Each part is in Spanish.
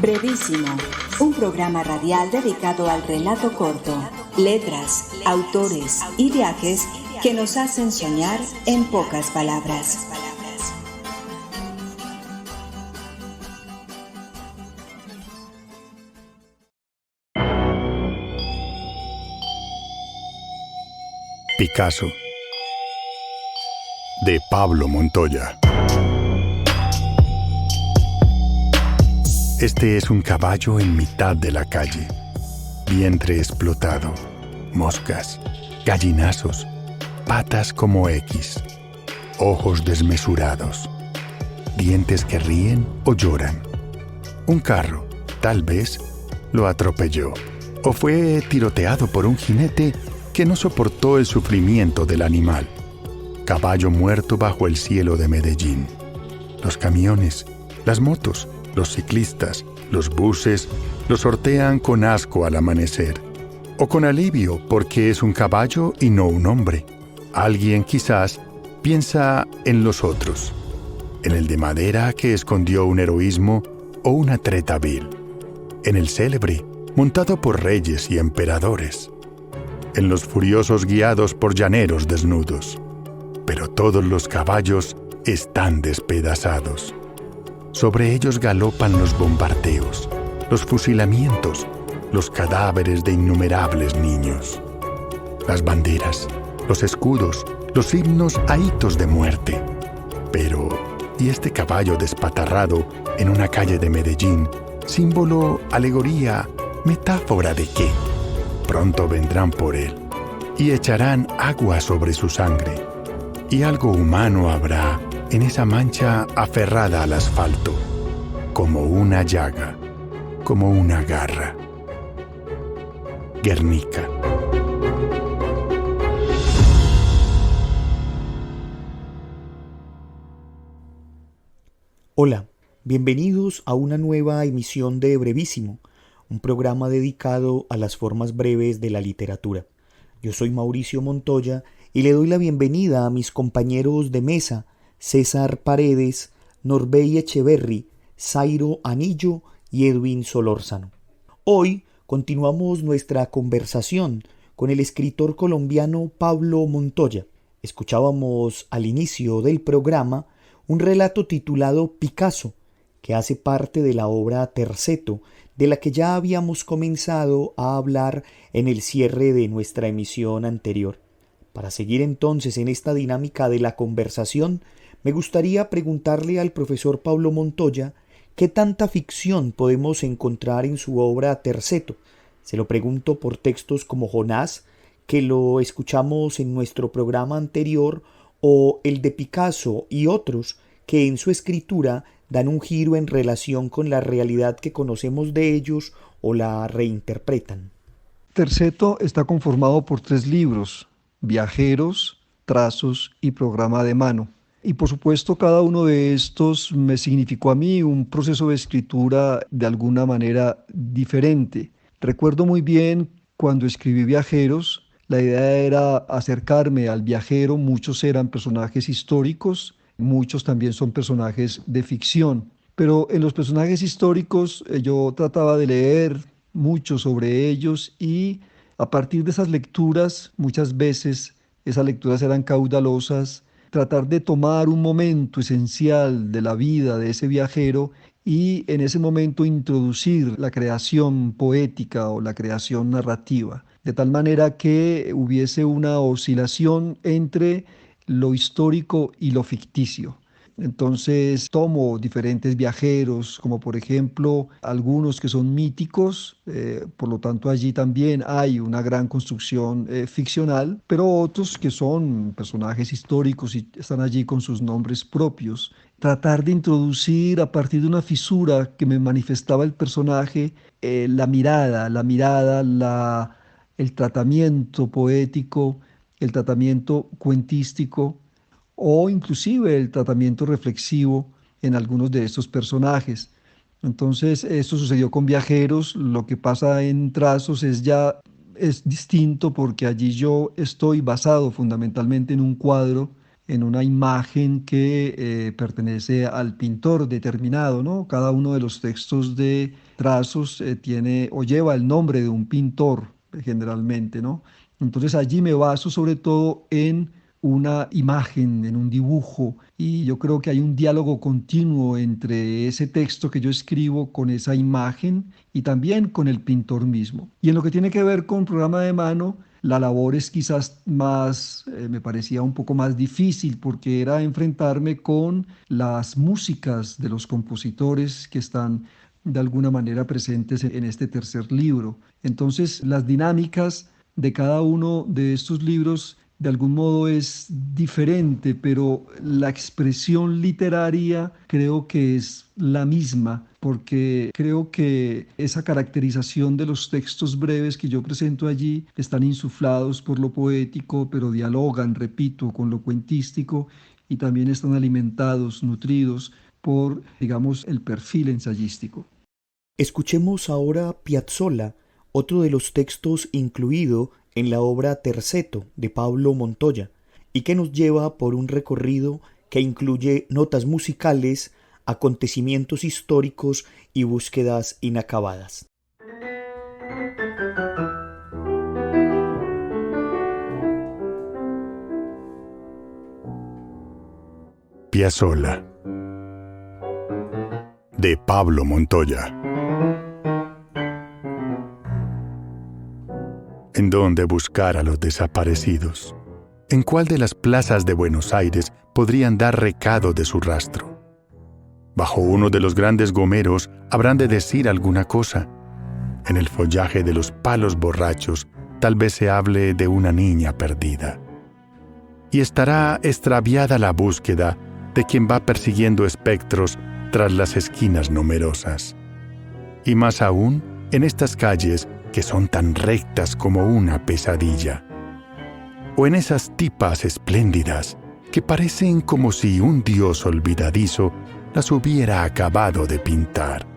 Brevísimo, un programa radial dedicado al relato corto, letras, autores y viajes que nos hacen soñar en pocas palabras. Picasso, de Pablo Montoya. Este es un caballo en mitad de la calle. Vientre explotado, moscas, gallinazos, patas como X, ojos desmesurados, dientes que ríen o lloran. Un carro, tal vez, lo atropelló o fue tiroteado por un jinete que no soportó el sufrimiento del animal. Caballo muerto bajo el cielo de Medellín. Los camiones, las motos, los ciclistas, los buses lo sortean con asco al amanecer, o con alivio porque es un caballo y no un hombre. Alguien quizás piensa en los otros, en el de madera que escondió un heroísmo o una treta vil, en el célebre montado por reyes y emperadores, en los furiosos guiados por llaneros desnudos. Pero todos los caballos están despedazados. Sobre ellos galopan los bombardeos, los fusilamientos, los cadáveres de innumerables niños. Las banderas, los escudos, los himnos a hitos de muerte. Pero, ¿y este caballo despatarrado en una calle de Medellín? Símbolo, alegoría, metáfora de qué? Pronto vendrán por él y echarán agua sobre su sangre. Y algo humano habrá en esa mancha aferrada al asfalto, como una llaga, como una garra. Guernica. Hola, bienvenidos a una nueva emisión de Brevísimo, un programa dedicado a las formas breves de la literatura. Yo soy Mauricio Montoya y le doy la bienvenida a mis compañeros de mesa, César Paredes, Norbey Echeverry, Zairo Anillo y Edwin Solórzano. Hoy continuamos nuestra conversación con el escritor colombiano Pablo Montoya. Escuchábamos al inicio del programa un relato titulado Picasso, que hace parte de la obra Terceto, de la que ya habíamos comenzado a hablar en el cierre de nuestra emisión anterior. Para seguir entonces en esta dinámica de la conversación, me gustaría preguntarle al profesor Pablo Montoya qué tanta ficción podemos encontrar en su obra Terceto. Se lo pregunto por textos como Jonás, que lo escuchamos en nuestro programa anterior, o el de Picasso y otros que en su escritura dan un giro en relación con la realidad que conocemos de ellos o la reinterpretan. Terceto está conformado por 3 libros: Viajeros, Trazos y Programa de Mano. Y por supuesto cada uno de estos me significó a mí un proceso de escritura de alguna manera diferente. Recuerdo muy bien cuando escribí Viajeros, la idea era acercarme al viajero. Muchos eran personajes históricos, muchos también son personajes de ficción. Pero en los personajes históricos yo trataba de leer mucho sobre ellos y a partir de esas lecturas, muchas veces esas lecturas eran caudalosas, tratar de tomar un momento esencial de la vida de ese viajero y en ese momento introducir la creación poética o la creación narrativa, de tal manera que hubiese una oscilación entre lo histórico y lo ficticio. Entonces tomo diferentes viajeros, como por ejemplo algunos que son míticos, por lo tanto allí también hay una gran construcción ficcional, pero otros que son personajes históricos y están allí con sus nombres propios. Tratar de introducir a partir de una fisura que me manifestaba el personaje, el tratamiento poético, el tratamiento cuentístico, o inclusive el tratamiento reflexivo en algunos de estos personajes. Entonces, esto sucedió con Viajeros. Lo que pasa en Trazos es distinto porque allí yo estoy basado fundamentalmente en un cuadro en una imagen que pertenece al pintor determinado, ¿no? Cada uno de los textos de trazos tiene o lleva el nombre de un pintor generalmente, ¿no? Entonces allí me baso sobre todo en una imagen, en un dibujo, y yo creo que hay un diálogo continuo entre ese texto que yo escribo con esa imagen y también con el pintor mismo. Y en lo que tiene que ver con programa de mano, la labor es quizás más, me parecía un poco más difícil porque era enfrentarme con las músicas de los compositores que están de alguna manera presentes en este tercer libro. Entonces, las dinámicas de cada uno de estos libros de algún modo es diferente, pero la expresión literaria creo que es la misma, porque creo que esa caracterización de los textos breves que yo presento allí están insuflados por lo poético, pero dialogan, repito, con lo cuentístico y también están alimentados, nutridos por, digamos, el perfil ensayístico. Escuchemos ahora Piazzolla, otro de los textos incluido en la obra Terceto de Pablo Montoya, y que nos lleva por un recorrido que incluye notas musicales, acontecimientos históricos y búsquedas inacabadas. Piazzolla, de Pablo Montoya. ¿En dónde buscar a los desaparecidos? ¿En cuál de las plazas de Buenos Aires podrían dar recado de su rastro? Bajo uno de los grandes gomeros habrán de decir alguna cosa. En el follaje de los palos borrachos tal vez se hable de una niña perdida. Y estará extraviada la búsqueda de quien va persiguiendo espectros tras las esquinas numerosas. Y más aún en estas calles que son tan rectas como una pesadilla. O en esas tipas espléndidas que parecen como si un dios olvidadizo las hubiera acabado de pintar.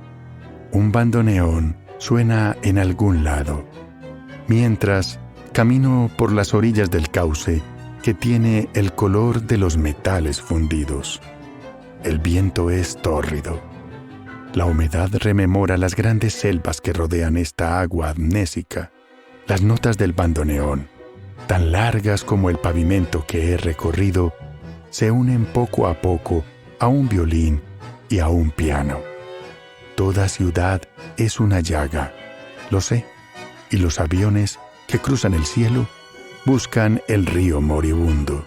Un bandoneón suena en algún lado, mientras camino por las orillas del cauce que tiene el color de los metales fundidos. El viento es tórrido. La humedad rememora las grandes selvas que rodean esta agua amnésica. Las notas del bandoneón, tan largas como el pavimento que he recorrido, se unen poco a poco a un violín y a un piano. Toda ciudad es una llaga, lo sé, y los aviones que cruzan el cielo buscan el río moribundo.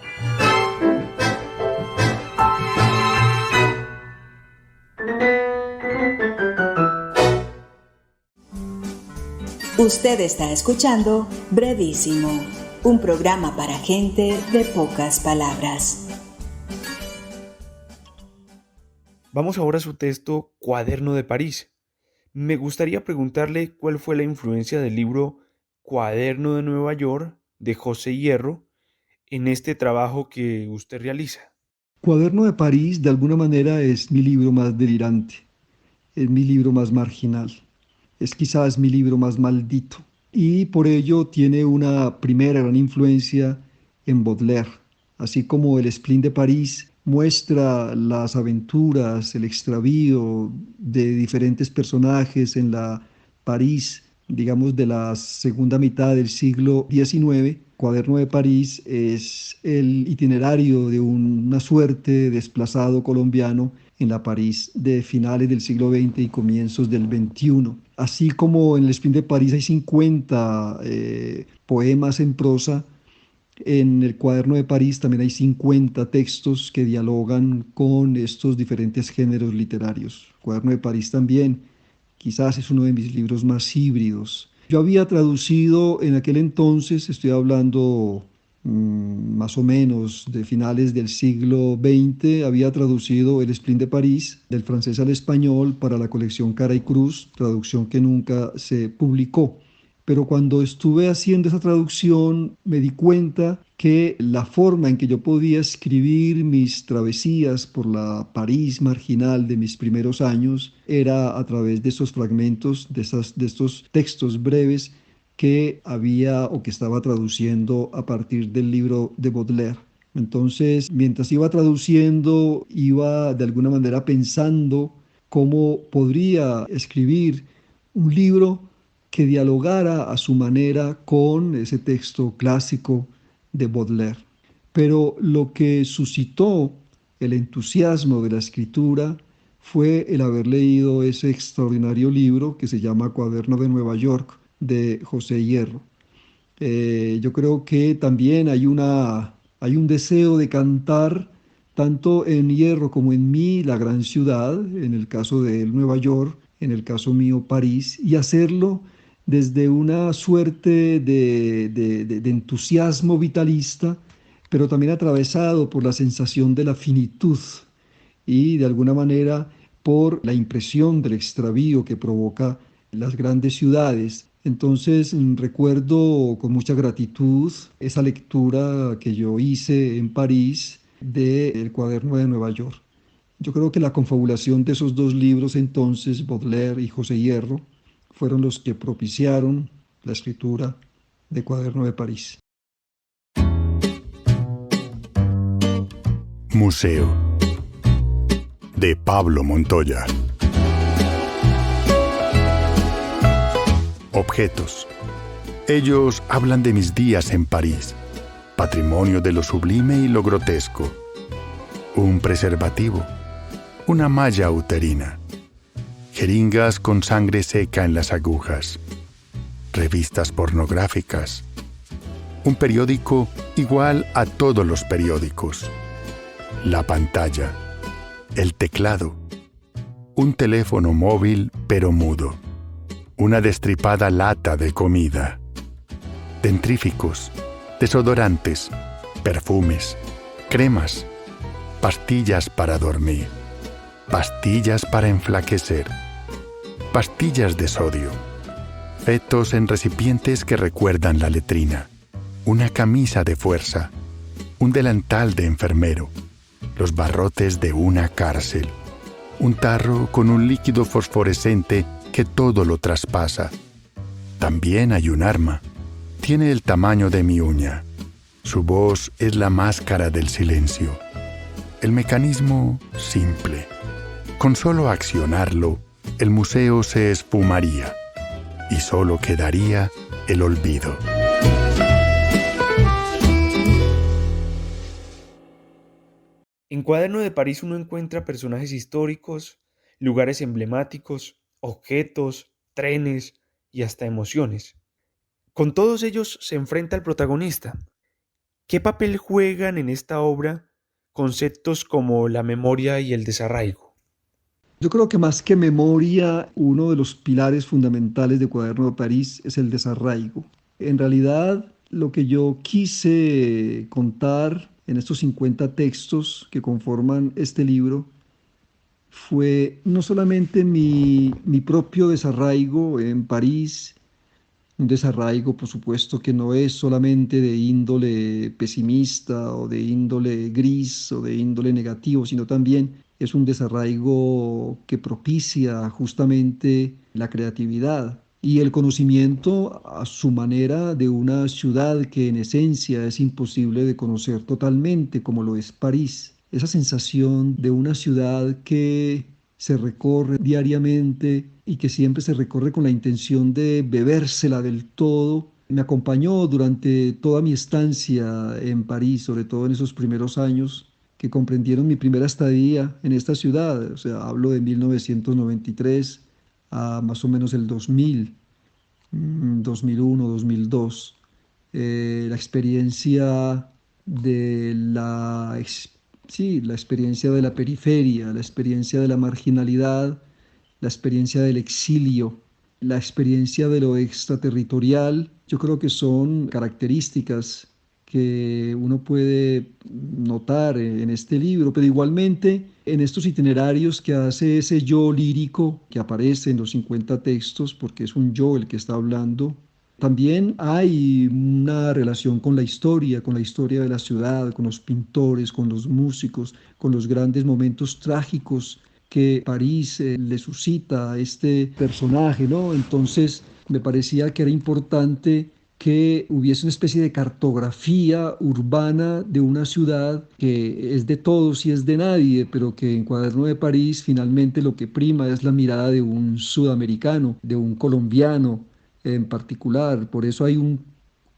Usted está escuchando Brevísimo, un programa para gente de pocas palabras. Vamos ahora a su texto Cuaderno de París. Me gustaría preguntarle cuál fue la influencia del libro Cuaderno de Nueva York de José Hierro en este trabajo que usted realiza. Cuaderno de París, de alguna manera, es mi libro más delirante, es mi libro más marginal, es quizás mi libro más maldito, y por ello tiene una primera gran influencia en Baudelaire, así como el Spleen de París muestra las aventuras, el extravío de diferentes personajes en la París, digamos, de la segunda mitad del siglo XIX. Cuaderno de París es el itinerario de una suerte de desplazado colombiano en la París de finales del siglo XX y comienzos del XXI. Así como en el Spleen de París hay 50 poemas en prosa, en el Cuaderno de París también hay 50 textos que dialogan con estos diferentes géneros literarios. El Cuaderno de París también quizás es uno de mis libros más híbridos. Yo había traducido en aquel entonces, estoy hablando más o menos de finales del siglo XX, había traducido El Spleen de París del francés al español para la colección Cara y Cruz, traducción que nunca se publicó. Pero cuando estuve haciendo esa traducción me di cuenta que la forma en que yo podía escribir mis travesías por la París marginal de mis primeros años era a través de esos fragmentos, de estos textos breves que había o que estaba traduciendo a partir del libro de Baudelaire. Entonces, mientras iba traduciendo, iba de alguna manera pensando cómo podría escribir un libro que dialogara a su manera con ese texto clásico de Baudelaire. Pero lo que suscitó el entusiasmo de la escritura fue el haber leído ese extraordinario libro que se llama Cuaderno de Nueva York de José Hierro. Yo creo que también hay un deseo de cantar tanto en Hierro como en mí la gran ciudad, en el caso de él Nueva York, en el caso mío París, y hacerlo desde una suerte de entusiasmo vitalista, pero también atravesado por la sensación de la finitud y de alguna manera por la impresión del extravío que provoca las grandes ciudades. Entonces recuerdo con mucha gratitud esa lectura que yo hice en París del Cuaderno de Nueva York. Yo creo que la confabulación de esos dos libros entonces, Baudelaire y José Hierro, fueron los que propiciaron la escritura de Cuaderno de París. Museo de Pablo Montoya. Objetos. Ellos hablan de mis días en París, patrimonio de lo sublime y lo grotesco. Un preservativo, una malla uterina, jeringas con sangre seca en las agujas, revistas pornográficas, un periódico igual a todos los periódicos, la pantalla, el teclado, un teléfono móvil pero mudo, una destripada lata de comida, dentríficos, desodorantes, perfumes, cremas, pastillas para dormir, pastillas para enflaquecer, pastillas de sodio, fetos en recipientes que recuerdan la letrina, una camisa de fuerza, un delantal de enfermero, los barrotes de una cárcel, un tarro con un líquido fosforescente que todo lo traspasa. También hay un arma. Tiene el tamaño de mi uña. Su voz es la máscara del silencio. El mecanismo simple. Con solo accionarlo, el museo se esfumaría y solo quedaría el olvido. En Cuaderno de París uno encuentra personajes históricos, lugares emblemáticos, objetos, trenes y hasta emociones. Con todos ellos se enfrenta el protagonista. ¿Qué papel juegan en esta obra conceptos como la memoria y el desarraigo? Yo creo que más que memoria, uno de los pilares fundamentales de Cuaderno de París es el desarraigo. En realidad, lo que yo quise contar en estos 50 textos que conforman este libro fue no solamente mi propio desarraigo en París, un desarraigo, por supuesto, que no es solamente de índole pesimista o de índole gris o de índole negativo, sino también es un desarraigo que propicia justamente la creatividad y el conocimiento a su manera de una ciudad que en esencia es imposible de conocer totalmente, como lo es París. Esa sensación de una ciudad que se recorre diariamente y que siempre se recorre con la intención de bebérsela del todo. Me acompañó durante toda mi estancia en París, sobre todo en esos primeros años que comprendieron mi primera estadía en esta ciudad. O sea, hablo de 1993 a más o menos el 2000, 2001, 2002. La experiencia de la experiencia de la periferia, la experiencia de la marginalidad, la experiencia del exilio, la experiencia de lo extraterritorial, yo creo que son características que uno puede notar en este libro, pero igualmente en estos itinerarios que hace ese yo lírico que aparece en los 50 textos, porque es un yo el que está hablando. También hay una relación con la historia de la ciudad, con los pintores, con los músicos, con los grandes momentos trágicos que París le suscita a este personaje, ¿no? Entonces me parecía que era importante que hubiese una especie de cartografía urbana de una ciudad que es de todos y es de nadie, pero que en Cuaderno de París finalmente lo que prima es la mirada de un sudamericano, de un colombiano en particular. Por eso hay un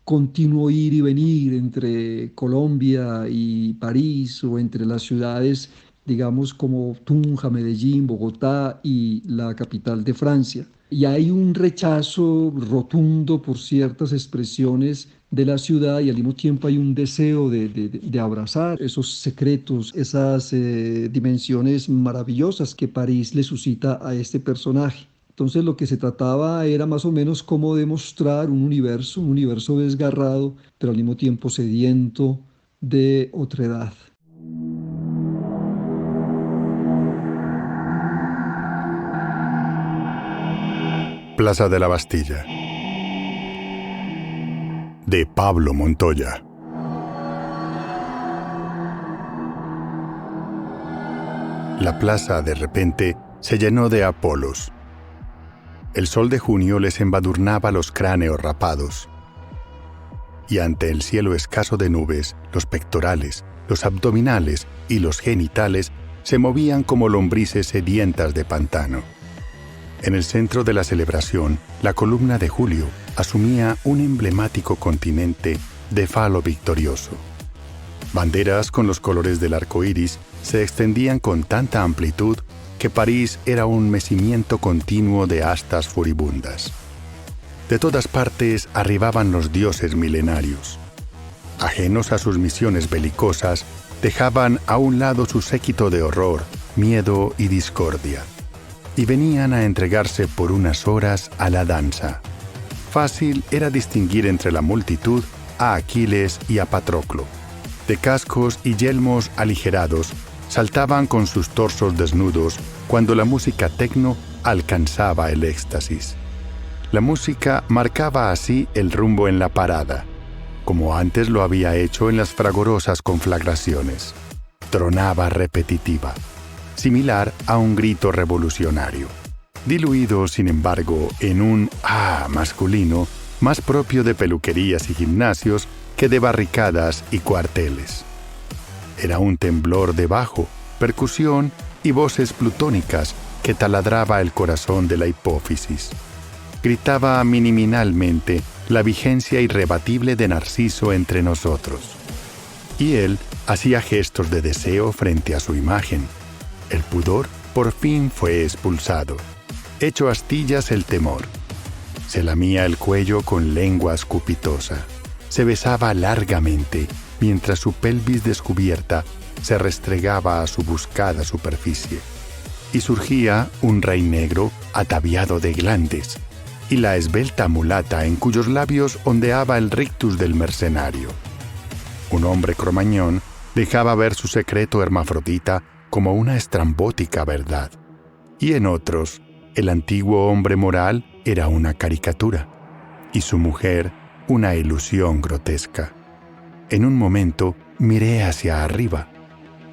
continuo ir y venir entre Colombia y París, o entre las ciudades, digamos, como Tunja, Medellín, Bogotá y la capital de Francia. Y hay un rechazo rotundo por ciertas expresiones de la ciudad, y al mismo tiempo hay un deseo de abrazar esos secretos, esas dimensiones maravillosas que París le suscita a este personaje. Entonces lo que se trataba era más o menos cómo demostrar un universo desgarrado, pero al mismo tiempo sediento de otredad. Plaza de la Bastilla, de Pablo Montoya. La plaza de repente se llenó de Apolos. El sol de junio les embadurnaba los cráneos rapados. Y ante el cielo escaso de nubes, los pectorales, los abdominales y los genitales se movían como lombrices sedientas de pantano. En el centro de la celebración, la columna de Julio asumía un emblemático continente de falo victorioso. Banderas con los colores del arco iris se extendían con tanta amplitud que París era un mecimiento continuo de astas furibundas. De todas partes arribaban los dioses milenarios. Ajenos a sus misiones belicosas, dejaban a un lado su séquito de horror, miedo y discordia, y venían a entregarse por unas horas a la danza. Fácil era distinguir entre la multitud a Aquiles y a Patroclo. De cascos y yelmos aligerados, saltaban con sus torsos desnudos cuando la música tecno alcanzaba el éxtasis. La música marcaba así el rumbo en la parada, como antes lo había hecho en las fragorosas conflagraciones. Tronaba repetitiva, similar a un grito revolucionario, diluido, sin embargo, en un «ah» masculino más propio de peluquerías y gimnasios que de barricadas y cuarteles. Era un temblor de bajo, percusión y voces plutónicas que taladraba el corazón de la hipófisis. Gritaba miniminalmente la vigencia irrebatible de Narciso entre nosotros. Y él hacía gestos de deseo frente a su imagen. El pudor por fin fue expulsado. Hecho astillas el temor. Se lamía el cuello con lengua escupitosa. Se besaba largamente, mientras su pelvis descubierta se restregaba a su buscada superficie. Y surgía un rey negro ataviado de glandes, y la esbelta mulata en cuyos labios ondeaba el rictus del mercenario. Un hombre cromañón dejaba ver su secreto hermafrodita como una estrambótica verdad. Y en otros, el antiguo hombre moral era una caricatura, y su mujer una ilusión grotesca. En un momento miré hacia arriba.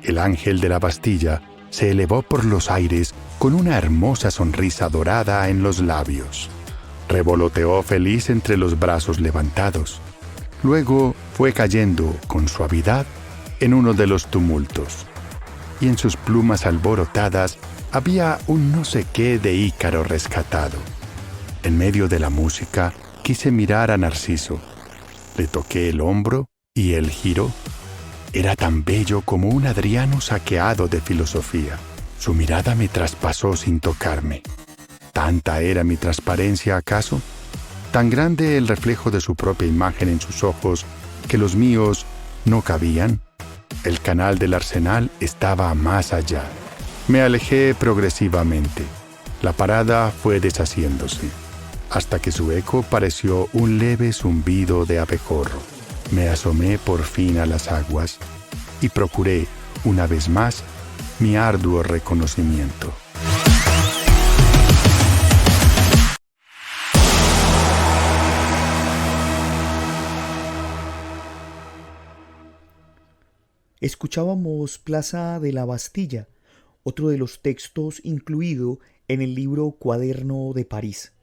El ángel de la Bastilla se elevó por los aires con una hermosa sonrisa dorada en los labios. Revoloteó feliz entre los brazos levantados. Luego fue cayendo con suavidad en uno de los tumultos, y en sus plumas alborotadas había un no sé qué de Ícaro rescatado. En medio de la música quise mirar a Narciso. Le toqué el hombro y él giró. Era tan bello como un Adriano saqueado de filosofía. Su mirada me traspasó sin tocarme. ¿Tanta era mi transparencia acaso? ¿Tan grande el reflejo de su propia imagen en sus ojos que los míos no cabían? El canal del Arsenal estaba más allá. Me alejé progresivamente. La parada fue deshaciéndose, hasta que su eco pareció un leve zumbido de abejorro. Me asomé por fin a las aguas y procuré, una vez más, mi arduo reconocimiento. Escuchábamos Plaza de la Bastilla, otro de los textos incluido en el libro Cuaderno de París.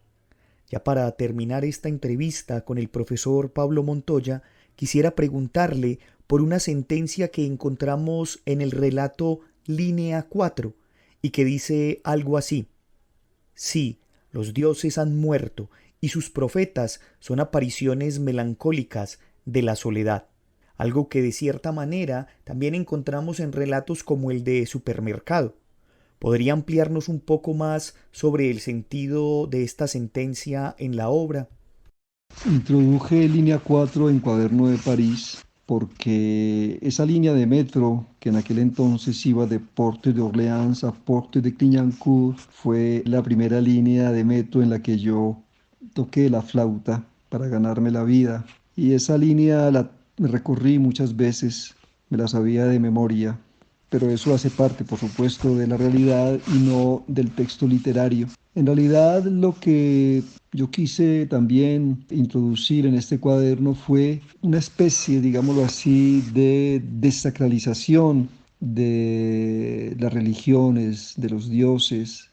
Ya para terminar esta entrevista con el profesor Pablo Montoya, quisiera preguntarle por una sentencia que encontramos en el relato Línea 4 y que dice algo así: sí, los dioses han muerto y sus profetas son apariciones melancólicas de la soledad. Algo que de cierta manera también encontramos en relatos como el de Supermercado. ¿Podría ampliarnos un poco más sobre el sentido de esta sentencia en la obra? Introduje Línea 4 en Cuaderno de París porque esa línea de metro que en aquel entonces iba de Porte d'Orléans a Porte de Clignancourt fue la primera línea de metro en la que yo toqué la flauta para ganarme la vida. Y esa línea la recorrí muchas veces, me la sabía de memoria, pero eso hace parte, por supuesto, de la realidad y no del texto literario. En realidad, lo que yo quise también introducir en este cuaderno fue una especie, digámoslo así, de desacralización de las religiones, de los dioses.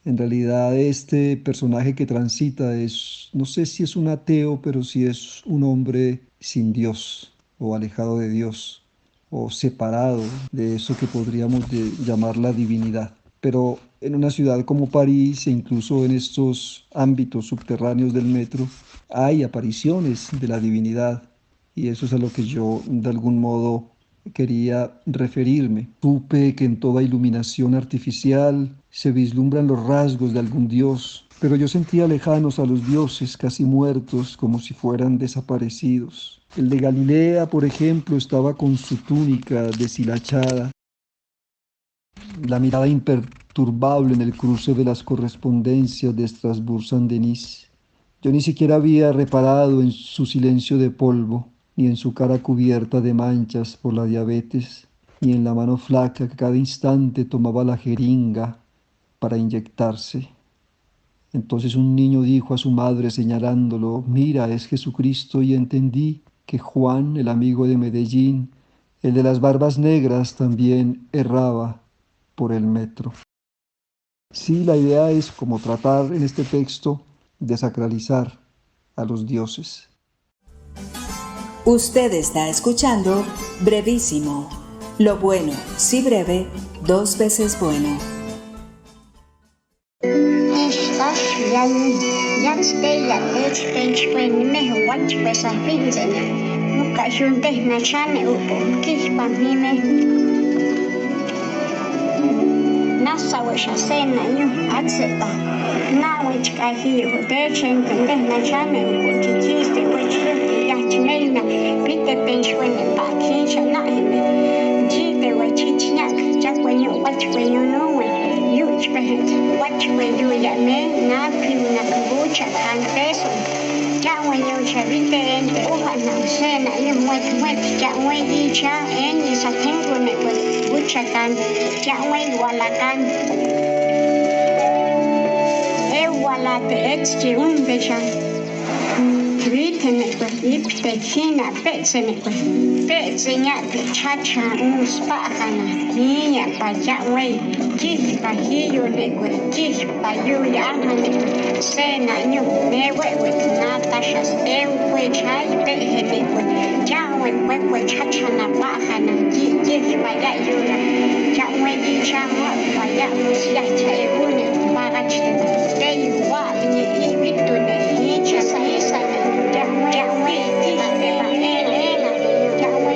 En realidad, este personaje que transita es, no sé si es un ateo, pero sí es un hombre sin Dios o alejado de Dios o separado de eso que podríamos llamar la divinidad. Pero en una ciudad como París e incluso en estos ámbitos subterráneos del metro hay apariciones de la divinidad y eso es a lo que yo de algún modo quería referirme. Supe que en toda iluminación artificial se vislumbran los rasgos de algún dios, pero yo sentía lejanos a los dioses, casi muertos, como si fueran desaparecidos. El de Galilea, por ejemplo, estaba con su túnica deshilachada, la mirada imperturbable en el cruce de las correspondencias de Estrasbourg-Saint-Denis. Yo ni siquiera había reparado en su silencio de polvo, ni en su cara cubierta de manchas por la diabetes, ni en la mano flaca que cada instante tomaba la jeringa para inyectarse. Entonces un niño dijo a su madre señalándolo: mira, es Jesucristo, y entendí que Juan, el amigo de Medellín, el de las barbas negras, también erraba por el metro. Sí, la idea es como tratar en este texto de sacralizar a los dioses. Usted está escuchando Brevísimo. Lo bueno, si breve, dos veces bueno. Nasawesha sena yu atseta na wechka hiyo dechen kende na chame ukutijiste wechruti ya chmeina pite penchwene pakinsha na hime jite wechichnak chakwenyo wachwenyo nowe yu chpehet wachwenyo ya me na piuna kubucha kanteso chakwenyo chavite ente uhana sena yu mwet chakwenyo icha enyi satengu nekwe Buchakan, Yahweh Walakan, Ewalate Etchi Umbeshan, Ritenekwe, Iptechina, Petsenekwe, Petsenyak, Chacha, Uspahana, Nia, Yahweh, Kispa, Hiyonekwe, Kispa, Yuyanane, Sena, Yu, Newe, Natashas, Ewe, Chai, Pehenekwe, Yahweh, Wewe, Chachana, Bahana, Kispa, Yayuna, Yahweh, Chama, Yamus, Yacha, Uni, Marachina, Day, Wali, Ibitune, Hicha, Saisa, Yahweh, Kispa, Elena,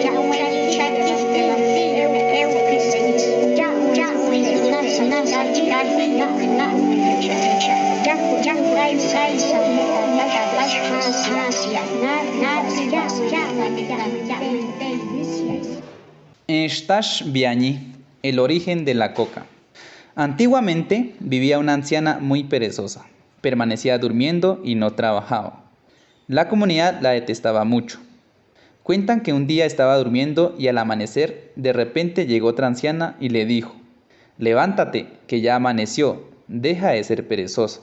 Yahweh, Chatis, de la Fille, Ewe, Yahweh, Eustache Vianney, el origen de la coca. Antiguamente vivía una anciana muy perezosa. Permanecía durmiendo y no trabajaba. La comunidad la detestaba mucho. Cuentan que un día estaba durmiendo y al amanecer de repente llegó otra anciana y le dijo: levántate, que ya amaneció, deja de ser perezosa.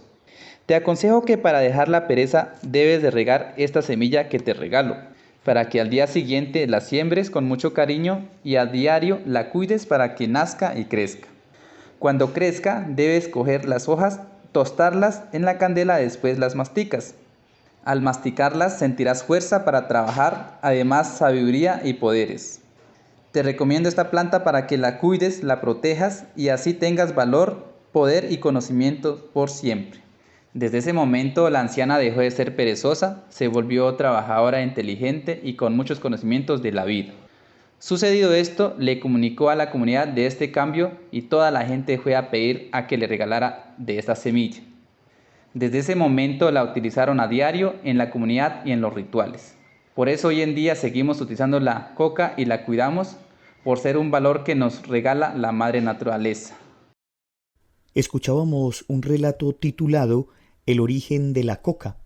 Te aconsejo que para dejar la pereza debes de regar esta semilla que te regalo, para que al día siguiente la siembres con mucho cariño y a diario la cuides para que nazca y crezca. Cuando crezca debes coger las hojas tostarlas en la candela, después las masticas. Al masticarlas sentirás fuerza para trabajar, además sabiduría y poderes. Te recomiendo esta planta para que la cuides, la protejas y así tengas valor, poder y conocimiento por siempre. Desde ese momento la anciana dejó de ser perezosa, se volvió trabajadora inteligente y con muchos conocimientos de la vida. Sucedido esto, le comunicó a la comunidad de este cambio y toda la gente fue a pedir a que le regalara de esta semilla. Desde ese momento la utilizaron a diario en la comunidad y en los rituales. Por eso hoy en día seguimos utilizando la coca y la cuidamos por ser un valor que nos regala la madre naturaleza. Escuchábamos un relato titulado El origen de la coca,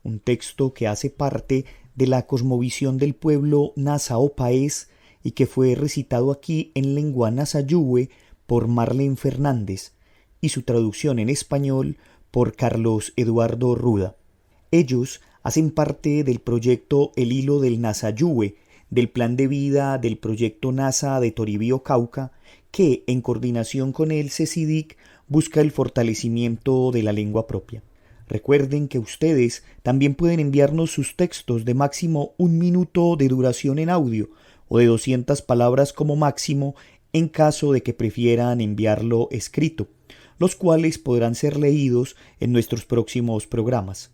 un texto que hace parte de la cosmovisión del pueblo Nassau Paez y que fue recitado aquí en lengua nasayúe por Marlene Fernández y su traducción en español por Carlos Eduardo Ruda. Ellos hacen parte del proyecto El Hilo del Nasayúe, del plan de vida del proyecto NASA de Toribío, Cauca, que, en coordinación con el CECIDIC, busca el fortalecimiento de la lengua propia. Recuerden que ustedes también pueden enviarnos sus textos de máximo 1 minuto de duración en audio o de 200 palabras como máximo en caso de que prefieran enviarlo escrito, los cuales podrán ser leídos en nuestros próximos programas.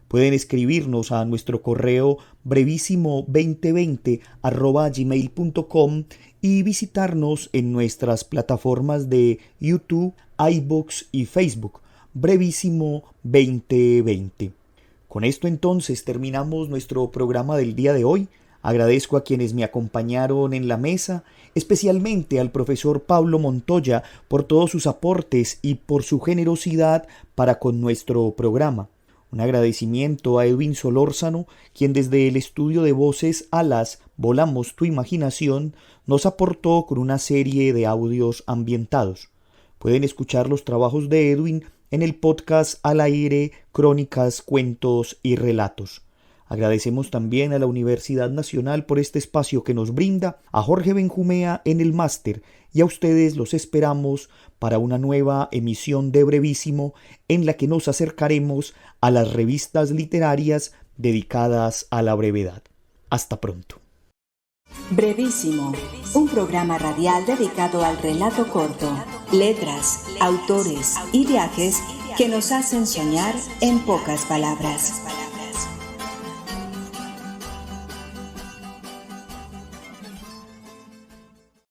Pueden escribirnos a nuestro correo brevísimo2020@gmail.com y visitarnos en nuestras plataformas de YouTube, iVoox y Facebook, Brevísimo 2020. Con esto entonces terminamos nuestro programa del día de hoy. Agradezco a quienes me acompañaron en la mesa, especialmente al profesor Pablo Montoya por todos sus aportes y por su generosidad para con nuestro programa. Un agradecimiento a Edwin Solórzano, quien desde el estudio de voces Alas, Volamos tu Imaginación, nos aportó con una serie de audios ambientados. Pueden escuchar los trabajos de Edwin en el podcast Al Aire, Crónicas, Cuentos y Relatos. Agradecemos también a la Universidad Nacional por este espacio que nos brinda, a Jorge Benjumea en el máster y a ustedes los esperamos para una nueva emisión de Brevísimo en la que nos acercaremos a las revistas literarias dedicadas a la brevedad. Hasta pronto. Brevísimo, un programa radial dedicado al relato corto, letras, autores y viajes que nos hacen soñar en pocas palabras.